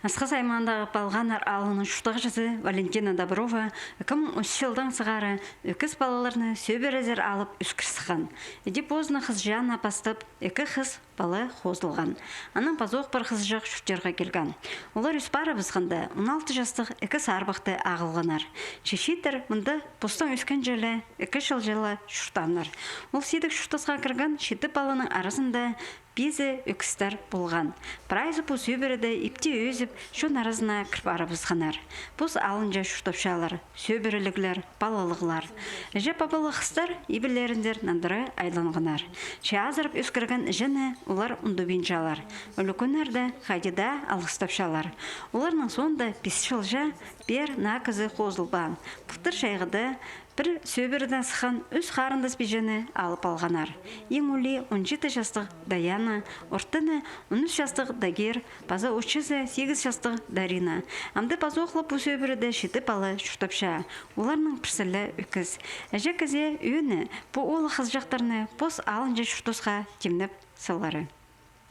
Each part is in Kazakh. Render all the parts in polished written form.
Асқаз аймағындағы балғанар алының шұқтағы жазы Валентина Доброва 2003 жылдан сығары өкіз балаларны сөберезер алып үскірсіған. Эдеп озына қыз жана бастып, екі қыз балы қозылған. Аның пазоқ бір қыз жақ шүттерға келген. Олар үс бары бізғанда 16 жастық екі сарбақты ағылғанар. Чешетір мұнды постан өскен жөлі екі жылы шүштаныр. Ол седік шүштасқа кірген шеті балының арасында Безі өкістер болған. Прайзы бұл сөбірді епте өзіп, шон арасына кірбары бұзғанар. Бұз алынжа шүштапшалар, сөбіріліглер, балалығылар. Әже бабалы қыстар ебілеріндер нандыры айланғанар. Ше азырып өскірген жіне олар ұндубинжалар. Өлікөнерді қайдеда алғыстапшалар. Оларның сонда 5 жылжа бер нақызы қозылбан. Бұқтыр шайғыды бір сөбірден сыған өз қарындас бежені алып алғанар. Ең өлі 17 жастық Даяна, ортыны 13 жастық Дагер, база 8 жастық Дарина. Амды база оқылып бұл сөбірді шеті балы шүштапша. Оларның пірсілі өкіз. Әже көзе өйіні бұл олы қыз жақтарыны бос алынжа шүштосқа темніп сылары.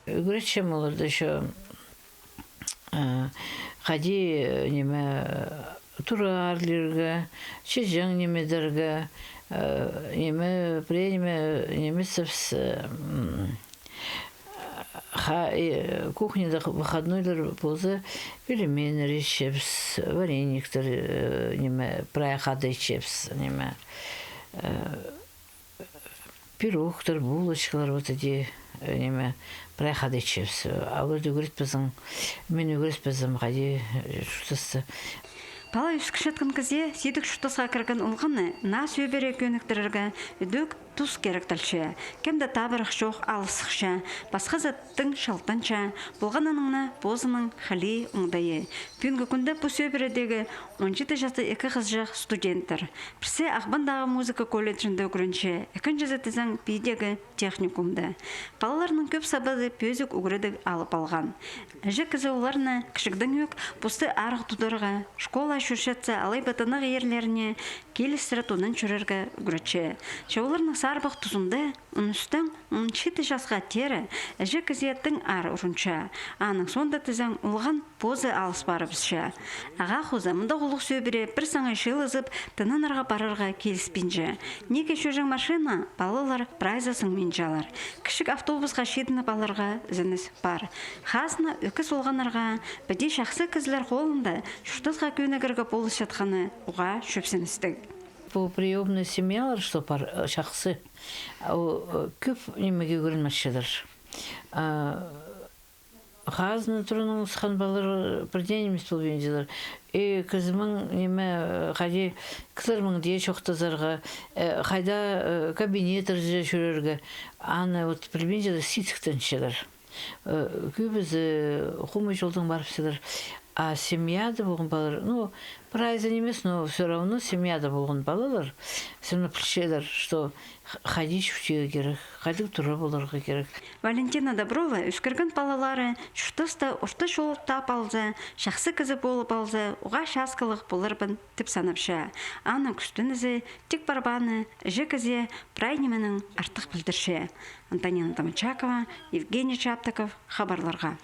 Үгіретшім оларды шо қади неме турарлерге, шежең немедерге, неме премия немесовс кухняда выходнойлар болса пельмени решепс, варениктер неме проехады чепс, неме пирогтар, булочкалар вот эти неме проехады чепс. А вот үгірет бізің, мен үгірет бізім қади шутасты. Бала үскішеткен көзе седік шұттасқа кірген ұлғаны на сөбере көніктірірге үдік тұз керектілші. Кемді табырық жоқ алысықша, басқа заттың шалтанша, болған аныңна бозының қали ұңдайы. Бүгінгі күнді бұл сөбередегі 17 жасты екі қыз жақ студенттер. Бірсе Ақбандағы музыка колледжінде үгірінші, екін жазы тізің бейдегі техникумды. Балаларының көп сабады пөзік үгіреді алып алған. Әжі кізі оларына кішігдің өк бұсты арық тұдырға, школа шүршетсе алай батынық ерлеріне келістірі тонын жүрерге үгірітші. Шауларының сарбық тұзынды, ұныстың 17 жасқа тері әжі кізеттің ар ұрынша. Аның сонда тізің ұлған позы алыс барыбызша. Аға қозы мұнда құлық сөбіре бір саңай шылызып, тынын арға барырға келіспенже. Неге шөжің машина, балалар прайзасын мен жалар. Кішік автобусқа шетіні баларға зініс бар. Хасына өкіс олғанарға біде шақсы кізлер қолында шүштасқа көнігіргі болыс жатқаны ұға шөпсіністік. Бұл приемный семьялар, что пар шақсы, көп немеге көрінмәшедір. Қазыны тұрының ұсқан балар бірден емес бұл бензелер. Кізімің неме қади кісілермің де шоқтазарға, қайда кабинетір жүрерге, аны білбенжелер ситіктен шедір. Көбізі құмы жолдың барып седір. А семьяда болған балар, ну, прайза немес, но все равно семьяда болған балалар, все равно плешедер, что ходить шүтеге керек, ходить тұра боларға керек. Валентина Доброва үскірген балалары шүштасты ұрты жол тап алза, шақсы кізі болып алза, ұға шасқылық болырбын тіп санапша. Ана күстінізі, тек барбаны, жі кізе прайнеменің артық білдірше. Антонина Тамачакова, Евгений Чаптаков, хабарларға.